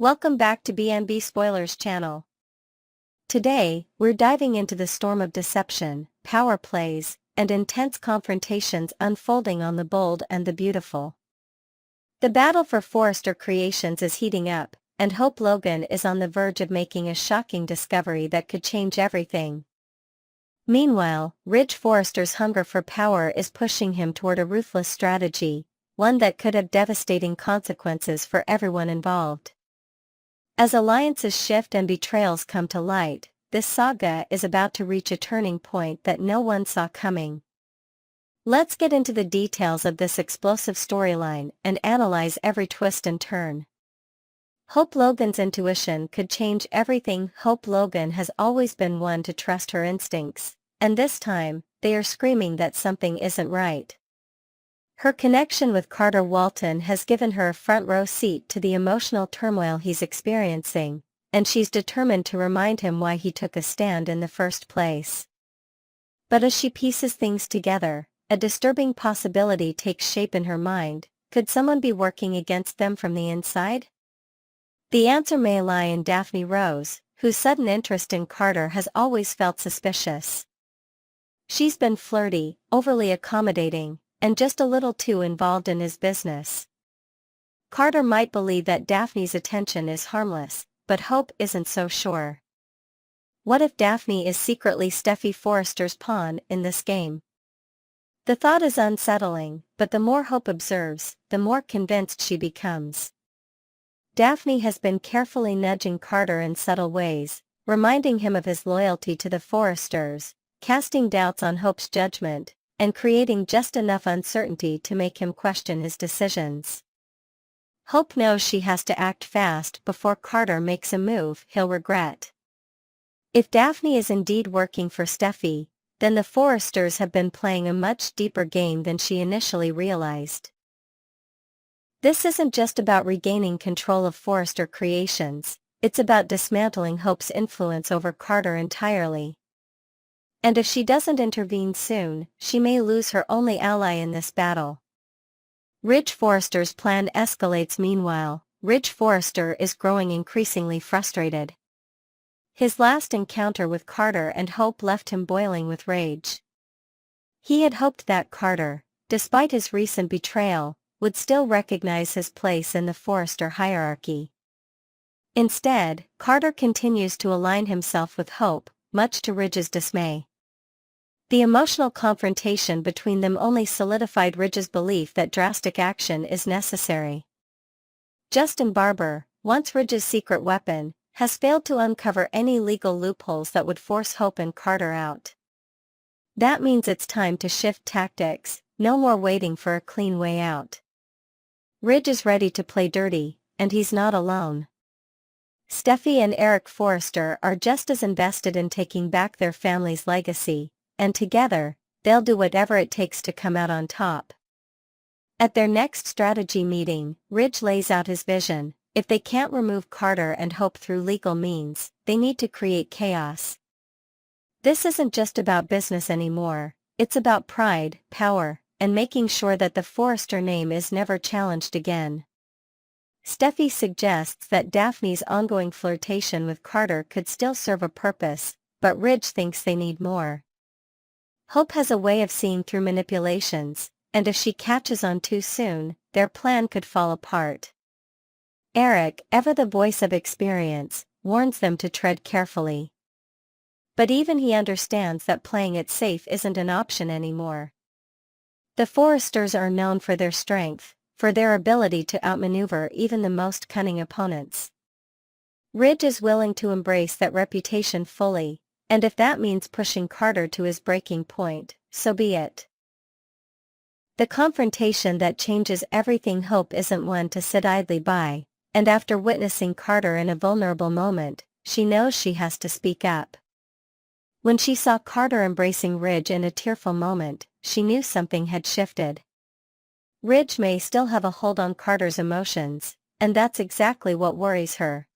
Welcome back to BNB Spoilers channel. Today, we're diving into the storm of deception, power plays, and intense confrontations unfolding on The Bold and the Beautiful. The battle for Forrester Creations is heating up, and Hope Logan is on the verge of making a shocking discovery that could change everything. Meanwhile, Ridge Forrester's hunger for power is pushing him toward a ruthless strategy, one that could have devastating consequences for everyone involved. As alliances shift and betrayals come to light, this saga is about to reach a turning point that no one saw coming. Let's get into the details of this explosive storyline and analyze every twist and turn. Hope Logan's intuition could change everything. Hope Logan has always been one to trust her instincts, and this time, they are screaming that something isn't right. Her connection with Carter Walton has given her a front-row seat to the emotional turmoil he's experiencing, and she's determined to remind him why he took a stand in the first place. But as she pieces things together, a disturbing possibility takes shape in her mind. Could someone be working against them from the inside? The answer may lie in Daphne Rose, whose sudden interest in Carter has always felt suspicious. She's been flirty, overly accommodating, and just a little too involved in his business. Carter might believe that Daphne's attention is harmless, but Hope isn't so sure. What if Daphne is secretly Steffy Forrester's pawn in this game? The thought is unsettling, but the more Hope observes, the more convinced she becomes. Daphne has been carefully nudging Carter in subtle ways, reminding him of his loyalty to the Forresters, casting doubts on Hope's judgment, and creating just enough uncertainty to make him question his decisions. Hope knows she has to act fast before Carter makes a move he'll regret. If Daphne is indeed working for Steffy, then the Forresters have been playing a much deeper game than she initially realized. This isn't just about regaining control of Forrester Creations, it's about dismantling Hope's influence over Carter entirely. And if she doesn't intervene soon, she may lose her only ally in this battle. Ridge Forrester's plan escalates. Meanwhile, Ridge Forrester is growing increasingly frustrated. His last encounter with Carter and Hope left him boiling with rage. He had hoped that Carter, despite his recent betrayal, would still recognize his place in the Forrester hierarchy. Instead, Carter continues to align himself with Hope, much to Ridge's dismay. The emotional confrontation between them only solidified Ridge's belief that drastic action is necessary. Justin Barber, once Ridge's secret weapon, has failed to uncover any legal loopholes that would force Hope and Carter out. That means it's time to shift tactics, no more waiting for a clean way out. Ridge is ready to play dirty, and he's not alone. Steffy and Eric Forrester are just as invested in taking back their family's legacy, and together, they'll do whatever it takes to come out on top. At their next strategy meeting, Ridge lays out his vision. If they can't remove Carter and Hope through legal means, they need to create chaos. This isn't just about business anymore, it's about pride, power, and making sure that the Forrester name is never challenged again. Steffy suggests that Daphne's ongoing flirtation with Carter could still serve a purpose, but Ridge thinks they need more. Hope has a way of seeing through manipulations, and if she catches on too soon, their plan could fall apart. Eric, ever the voice of experience, warns them to tread carefully. But even he understands that playing it safe isn't an option anymore. The Forresters are known for their strength, for their ability to outmaneuver even the most cunning opponents. Ridge is willing to embrace that reputation fully, and if that means pushing Carter to his breaking point, so be it. The confrontation that changes everything. Hope isn't one to sit idly by, and after witnessing Carter in a vulnerable moment, she knows she has to speak up. When she saw Carter embracing Ridge in a tearful moment, she knew something had shifted. Ridge may still have a hold on Carter's emotions, and that's exactly what worries her.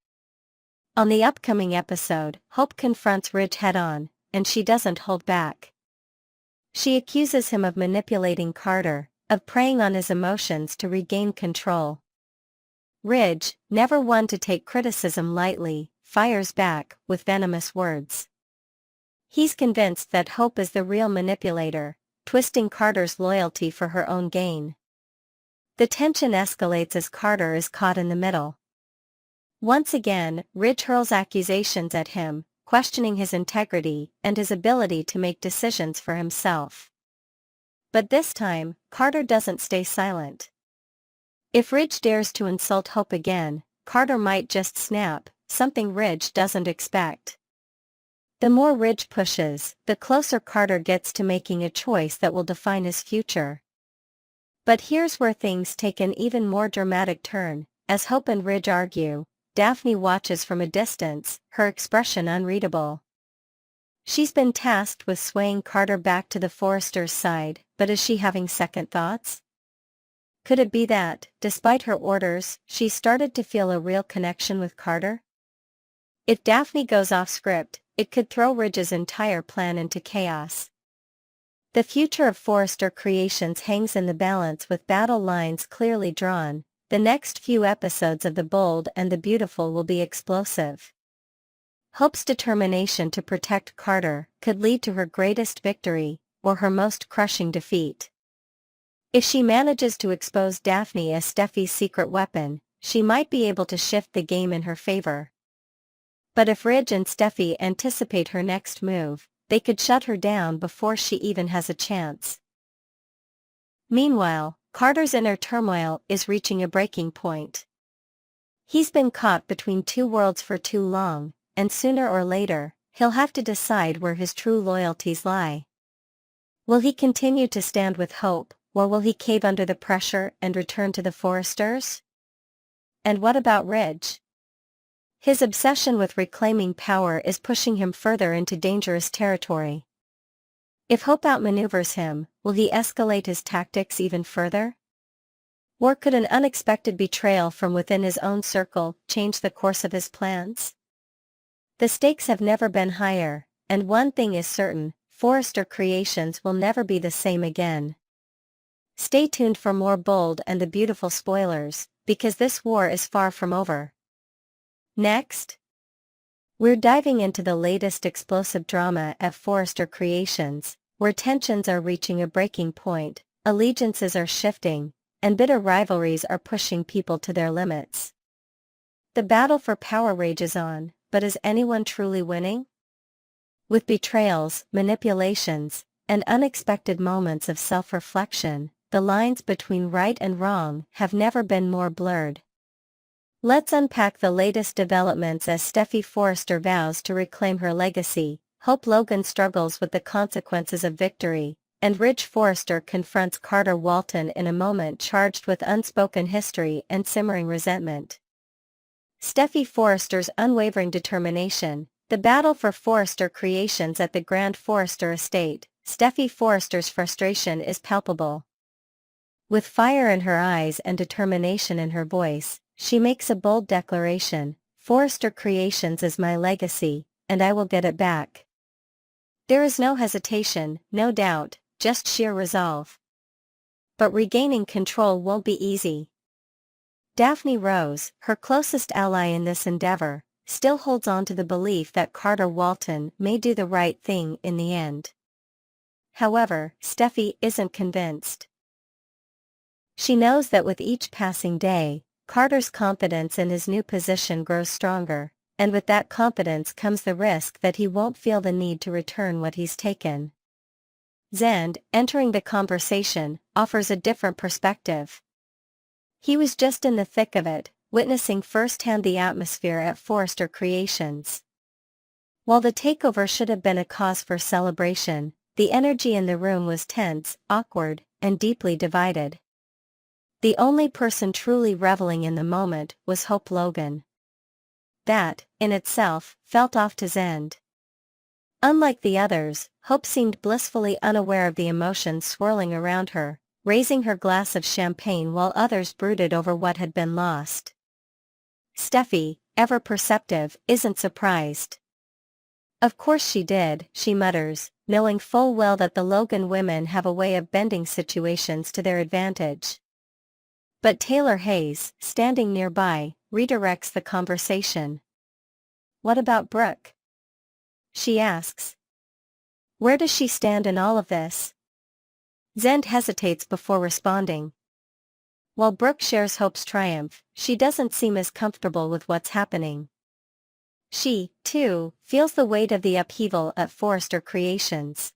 On the upcoming episode, Hope confronts Ridge head-on, and she doesn't hold back. She accuses him of manipulating Carter, of preying on his emotions to regain control. Ridge, never one to take criticism lightly, fires back with venomous words. He's convinced that Hope is the real manipulator, twisting Carter's loyalty for her own gain. The tension escalates as Carter is caught in the middle. Once again, Ridge hurls accusations at him, questioning his integrity and his ability to make decisions for himself. But this time, Carter doesn't stay silent. If Ridge dares to insult Hope again, Carter might just snap, something Ridge doesn't expect. The more Ridge pushes, the closer Carter gets to making a choice that will define his future. But here's where things take an even more dramatic turn. As Hope and Ridge argue, Daphne watches from a distance, her expression unreadable. She's been tasked with swaying Carter back to the Forresters' side, but is she having second thoughts? Could it be that, despite her orders, she started to feel a real connection with Carter? If Daphne goes off script, it could throw Ridge's entire plan into chaos. The future of Forrester Creations hangs in the balance with battle lines clearly drawn. The next few episodes of The Bold and the Beautiful will be explosive. Hope's determination to protect Carter could lead to her greatest victory, or her most crushing defeat. If she manages to expose Daphne as Steffi's secret weapon, she might be able to shift the game in her favor. But if Ridge and Steffi anticipate her next move, they could shut her down before she even has a chance. Meanwhile, Carter's inner turmoil is reaching a breaking point. He's been caught between two worlds for too long, and sooner or later, he'll have to decide where his true loyalties lie. Will he continue to stand with Hope, or will he cave under the pressure and return to the Forresters? And what about Ridge? His obsession with reclaiming power is pushing him further into dangerous territory. If Hope outmaneuvers him, will he escalate his tactics even further? Or could an unexpected betrayal from within his own circle change the course of his plans? The stakes have never been higher, and one thing is certain, Forrester Creations will never be the same again. Stay tuned for more Bold and the Beautiful spoilers, because this war is far from over. Next, we're diving into the latest explosive drama at Forrester Creations, where tensions are reaching a breaking point, allegiances are shifting, and bitter rivalries are pushing people to their limits. The battle for power rages on, but is anyone truly winning? With betrayals, manipulations, and unexpected moments of self-reflection, the lines between right and wrong have never been more blurred. Let's unpack the latest developments as Steffi Forrester vows to reclaim her legacy, Hope Logan struggles with the consequences of victory, and Ridge Forrester confronts Carter Walton in a moment charged with unspoken history and simmering resentment. Steffi Forrester's unwavering determination, the battle for Forrester Creations at the Grand Forrester estate. Steffi Forrester's frustration is palpable. With fire in her eyes and determination in her voice, she makes a bold declaration: Forrester Creations is my legacy, and I will get it back. There is no hesitation, no doubt, just sheer resolve. But regaining control won't be easy. Daphne Rose, her closest ally in this endeavor, still holds on to the belief that Carter Walton may do the right thing in the end. However, Steffi isn't convinced. She knows that with each passing day, Carter's confidence in his new position grows stronger, and with that confidence comes the risk that he won't feel the need to return what he's taken. Zend, entering the conversation, offers a different perspective. He was just in the thick of it, witnessing firsthand the atmosphere at Forrester Creations. While the takeover should have been a cause for celebration, the energy in the room was tense, awkward, and deeply divided. The only person truly reveling in the moment was Hope Logan. That, in itself, felt off to Zend. Unlike the others, Hope seemed blissfully unaware of the emotions swirling around her, raising her glass of champagne while others brooded over what had been lost. Steffi, ever perceptive, isn't surprised. Of course she did, she mutters, knowing full well that the Logan women have a way of bending situations to their advantage. But Taylor Hayes, standing nearby, redirects the conversation. "What about Brooke?" she asks. "Where does she stand in all of this?" Zend hesitates before responding. While Brooke shares Hope's triumph, she doesn't seem as comfortable with what's happening. She, too, feels the weight of the upheaval at Forrester Creations.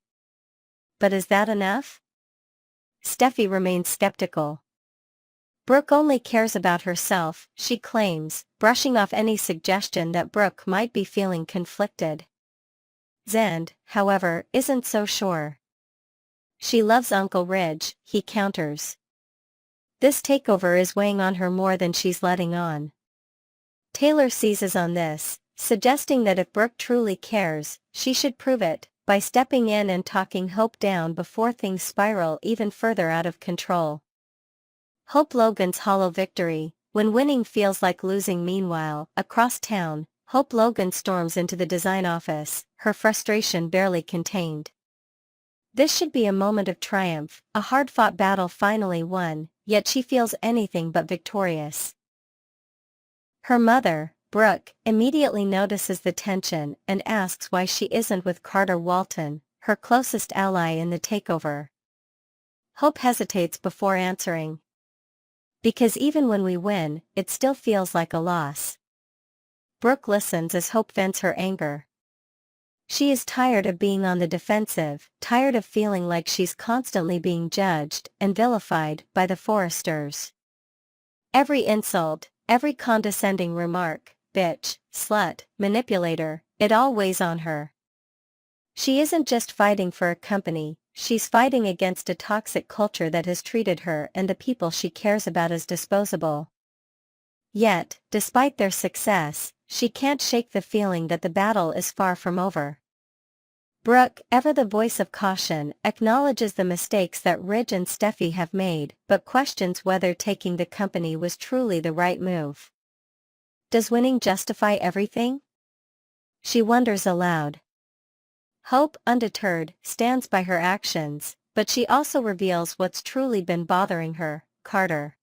But is that enough? Steffi remains skeptical. Brooke only cares about herself, she claims, brushing off any suggestion that Brooke might be feeling conflicted. Zend, however, isn't so sure. She loves Uncle Ridge, he counters. This takeover is weighing on her more than she's letting on. Taylor seizes on this, suggesting that if Brooke truly cares, she should prove it, by stepping in and talking Hope down before things spiral even further out of control. Hope Logan's hollow victory, when winning feels like losing. Meanwhile, across town, Hope Logan storms into the design office, her frustration barely contained. This should be a moment of triumph, a hard-fought battle finally won, yet she feels anything but victorious. Her mother, Brooke, immediately notices the tension and asks why she isn't with Carter Walton, her closest ally in the takeover. Hope hesitates before answering. "Because even when we win, it still feels like a loss." Brooke listens as Hope vents her anger. She is tired of being on the defensive, tired of feeling like she's constantly being judged and vilified by the Forresters. Every insult, every condescending remark, bitch, slut, manipulator, it all weighs on her. She isn't just fighting for a company, she's fighting against a toxic culture that has treated her and the people she cares about as disposable. Yet, despite their success, she can't shake the feeling that the battle is far from over. Brooke, ever the voice of caution, acknowledges the mistakes that Ridge and Steffi have made, but questions whether taking the company was truly the right move. Does winning justify everything? She wonders aloud. Hope, undeterred, stands by her actions, but she also reveals what's truly been bothering her, Carter.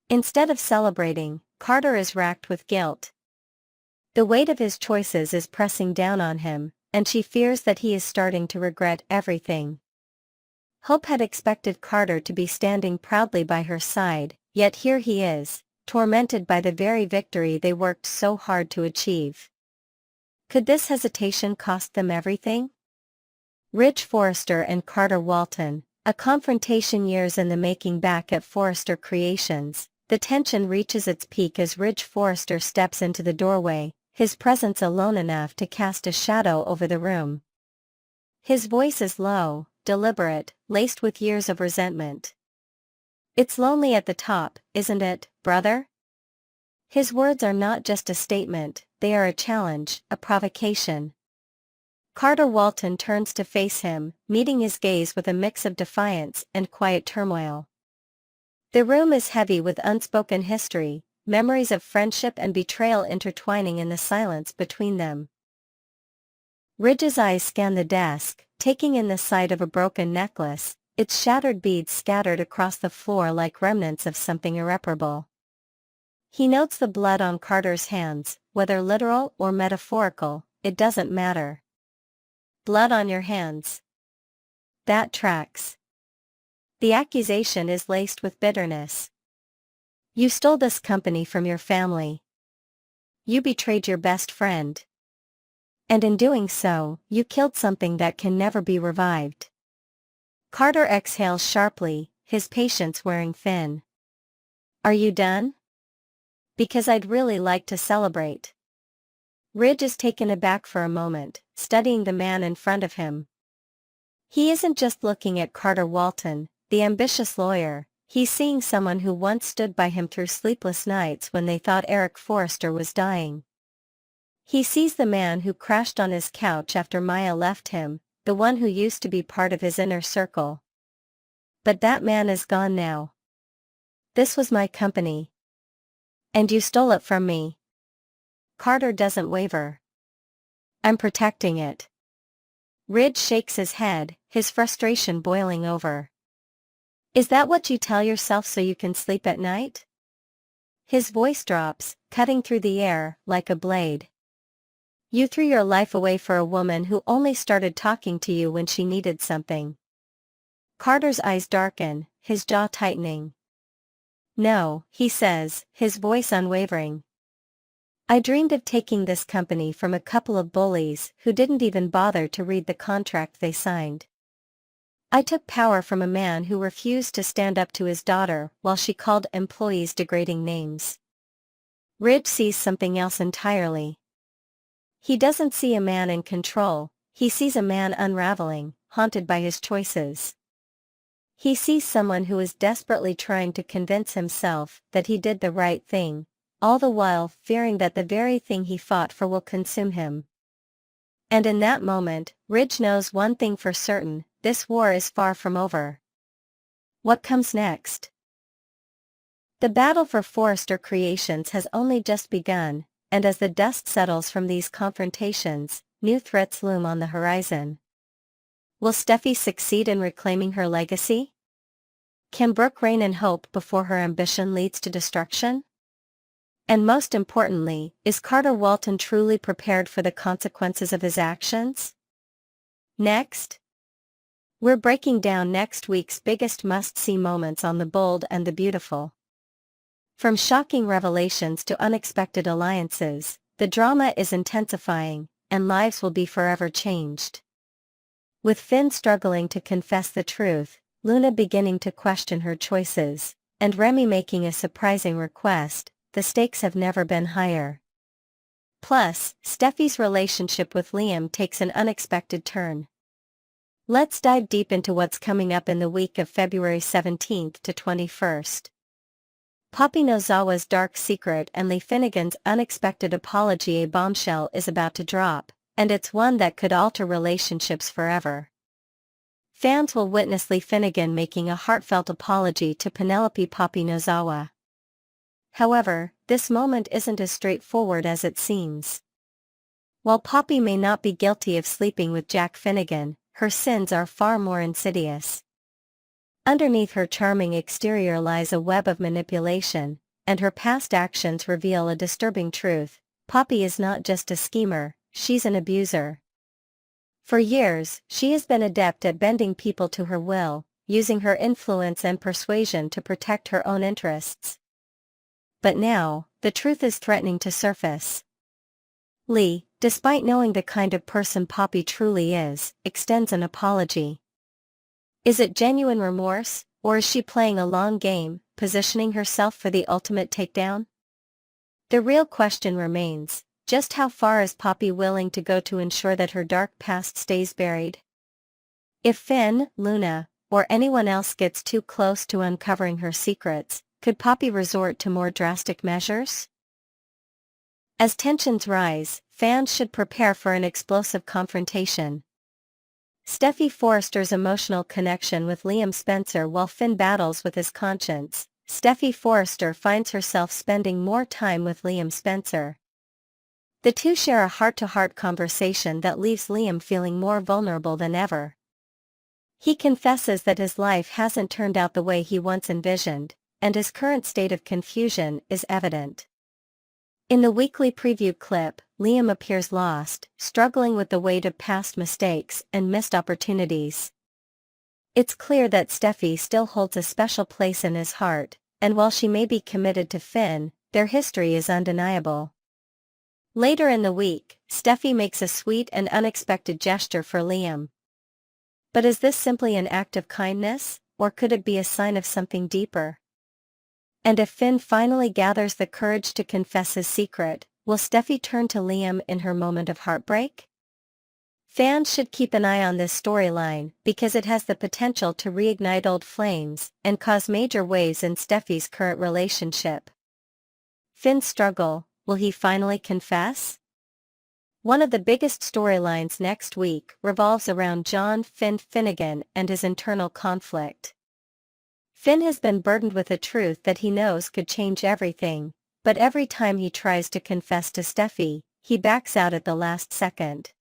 Instead of celebrating, Carter is racked with guilt. The weight of his choices is pressing down on him, and she fears that he is starting to regret everything. Hope had expected Carter to be standing proudly by her side, yet here he is, tormented by the very victory they worked so hard to achieve. Could this hesitation cost them everything? Ridge Forrester and Carter Walton, a confrontation years in the making back at Forrester Creations. The tension reaches its peak as Ridge Forrester steps into the doorway, his presence alone enough to cast a shadow over the room. His voice is low, deliberate, laced with years of resentment. "It's lonely at the top, isn't it, brother?" His words are not just a statement, they are a challenge, a provocation. Carter Walton turns to face him, meeting his gaze with a mix of defiance and quiet turmoil. The room is heavy with unspoken history, memories of friendship and betrayal intertwining in the silence between them. Ridge's eyes scan the desk, taking in the sight of a broken necklace, its shattered beads scattered across the floor like remnants of something irreparable. He notes the blood on Carter's hands, whether literal or metaphorical, it doesn't matter. Blood on your hands. That tracks. The accusation is laced with bitterness. You stole this company from your family. You betrayed your best friend. And in doing so, you killed something that can never be revived. Carter exhales sharply, his patience wearing thin. "Are you done?" "Because I'd really like to celebrate." Ridge is taken aback for a moment, studying the man in front of him. He isn't just looking at Carter Walton, the ambitious lawyer, he's seeing someone who once stood by him through sleepless nights when they thought Eric Forrester was dying. He sees the man who crashed on his couch after Maya left him, the one who used to be part of his inner circle. But that man is gone now. "This was my company. And you stole it from me." Carter doesn't waver. "I'm protecting it." Ridge shakes his head, his frustration boiling over. Is that what you tell yourself so you can sleep at night? His voice drops, cutting through the air like a blade. You threw your life away for a woman who only started talking to you when she needed something. Carter's eyes darken, his jaw tightening. No, he says, his voice unwavering. I dreamed of taking this company from a couple of bullies who didn't even bother to read the contract they signed. I took power from a man who refused to stand up to his daughter while she called employees degrading names. Ridge sees something else entirely. He doesn't see a man in control, he sees a man unraveling, haunted by his choices. He sees someone who is desperately trying to convince himself that he did the right thing, all the while fearing that the very thing he fought for will consume him. And in that moment, Ridge knows one thing for certain: this war is far from over. What comes next? The battle for Forrester Creations has only just begun, and as the dust settles from these confrontations, new threats loom on the horizon. Will Steffi succeed in reclaiming her legacy? Can Brooke reign in hope before her ambition leads to destruction? And most importantly, is Carter Walton truly prepared for the consequences of his actions? Next, we're breaking down next week's biggest must-see moments on The Bold and the Beautiful. From shocking revelations to unexpected alliances, the drama is intensifying, and lives will be forever changed. With Finn struggling to confess the truth, Luna beginning to question her choices, and Remy making a surprising request, the stakes have never been higher. Plus, Steffi's relationship with Liam takes an unexpected turn. Let's dive deep into what's coming up in the week of February 17th to 21st. Poppy Nozawa's dark secret and Lee Finnegan's unexpected apology. A bombshell is about to drop, and it's one that could alter relationships forever. Fans will witness Lee Finnegan making a heartfelt apology to Penelope Poppy Nozawa. However, this moment isn't as straightforward as it seems. While Poppy may not be guilty of sleeping with Jack Finnegan, her sins are far more insidious. Underneath her charming exterior lies a web of manipulation, and her past actions reveal a disturbing truth: Poppy is not just a schemer, she's an abuser. For years, she has been adept at bending people to her will, using her influence and persuasion to protect her own interests. But now, the truth is threatening to surface. Lee, despite knowing the kind of person Poppy truly is, extends an apology. Is it genuine remorse, or is she playing a long game, positioning herself for the ultimate takedown? The real question remains: just how far is Poppy willing to go to ensure that her dark past stays buried? If Finn, Luna, or anyone else gets too close to uncovering her secrets, could Poppy resort to more drastic measures? As tensions rise, fans should prepare for an explosive confrontation. Steffi Forrester's emotional connection with Liam Spencer. While Finn battles with his conscience, Steffi Forrester finds herself spending more time with Liam Spencer. The two share a heart-to-heart conversation that leaves Liam feeling more vulnerable than ever. He confesses that his life hasn't turned out the way he once envisioned, and his current state of confusion is evident. In the weekly preview clip, Liam appears lost, struggling with the weight of past mistakes and missed opportunities. It's clear that Steffi still holds a special place in his heart, and while she may be committed to Finn, their history is undeniable. Later in the week, Steffi makes a sweet and unexpected gesture for Liam. But is this simply an act of kindness, or could it be a sign of something deeper? And if Finn finally gathers the courage to confess his secret, will Steffi turn to Liam in her moment of heartbreak? Fans should keep an eye on this storyline because it has the potential to reignite old flames and cause major waves in Steffi's current relationship. Finn's struggle: will he finally confess? One of the biggest storylines next week revolves around John Finn Finnegan and his internal conflict. Finn has been burdened with a truth that he knows could change everything, but every time he tries to confess to Steffi, he backs out at the last second.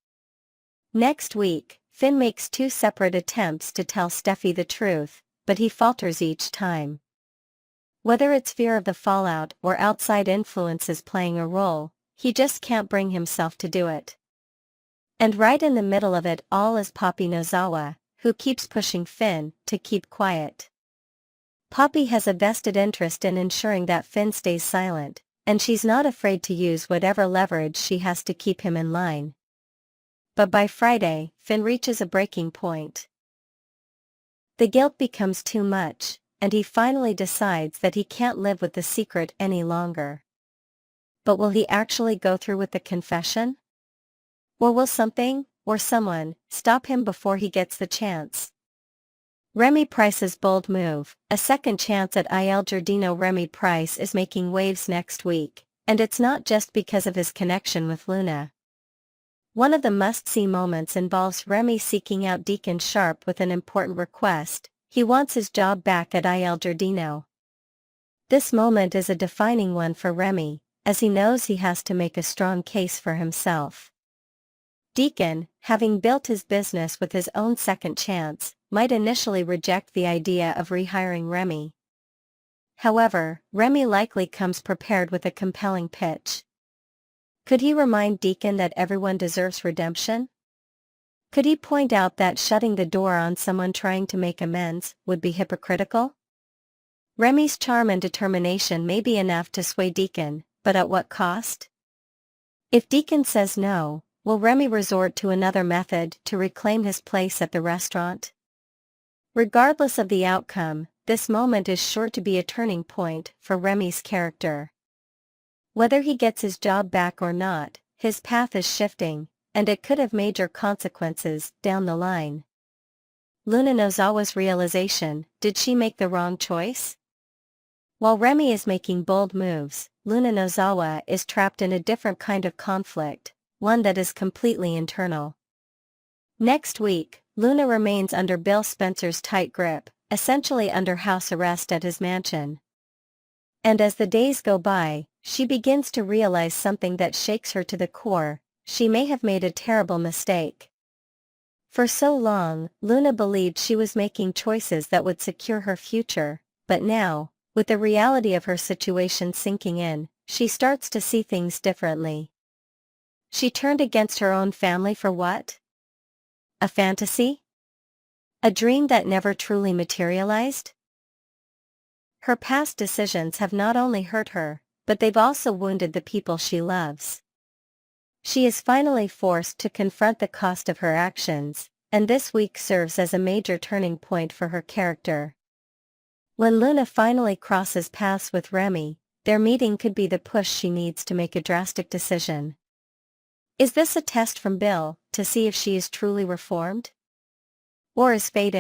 Next week, Finn makes two separate attempts to tell Steffi the truth, but he falters each time. Whether it's fear of the fallout or outside influences playing a role, he just can't bring himself to do it. And right in the middle of it all is Poppy Nozawa, who keeps pushing Finn to keep quiet. Poppy has a vested interest in ensuring that Finn stays silent, and she's not afraid to use whatever leverage she has to keep him in line. But by Friday, Finn reaches a breaking point. The guilt becomes too much, and he finally decides that he can't live with the secret any longer. But will he actually go through with the confession? Or will something, or someone, stop him before he gets the chance? Remy Price's bold move, a second chance at Il Giardino. Remy Price is making waves next week, and it's not just because of his connection with Luna. One of the must-see moments involves Remy seeking out Deacon Sharp with an important request. He wants his job back at Il Giardino. This moment is a defining one for Remy, as he knows he has to make a strong case for himself. Deacon, having built his business with his own second chance, might initially reject the idea of rehiring Remy. However, Remy likely comes prepared with a compelling pitch. Could he remind Deacon that everyone deserves redemption? Could he point out that shutting the door on someone trying to make amends would be hypocritical? Remy's charm and determination may be enough to sway Deacon, but at what cost? If Deacon says no, will Remy resort to another method to reclaim his place at the restaurant? Regardless of the outcome, this moment is sure to be a turning point for Remy's character. Whether he gets his job back or not, his path is shifting, and it could have major consequences down the line. Luna Nozawa's realization: did she make the wrong choice? While Remy is making bold moves, Luna Nozawa is trapped in a different kind of conflict, one that is completely internal. Next week, Luna remains under Bill Spencer's tight grip, essentially under house arrest at his mansion. And as the days go by, she begins to realize something that shakes her to the core: she may have made a terrible mistake. For so long, Luna believed she was making choices that would secure her future, but now, with the reality of her situation sinking in, she starts to see things differently. She turned against her own family for what? A fantasy? A dream that never truly materialized? Her past decisions have not only hurt her, but they've also wounded the people she loves. She is finally forced to confront the cost of her actions, and this week serves as a major turning point for her character. When Luna finally crosses paths with Remy, their meeting could be the push she needs to make a drastic decision. Is this a test from Bill, to see if she is truly reformed? Or is fate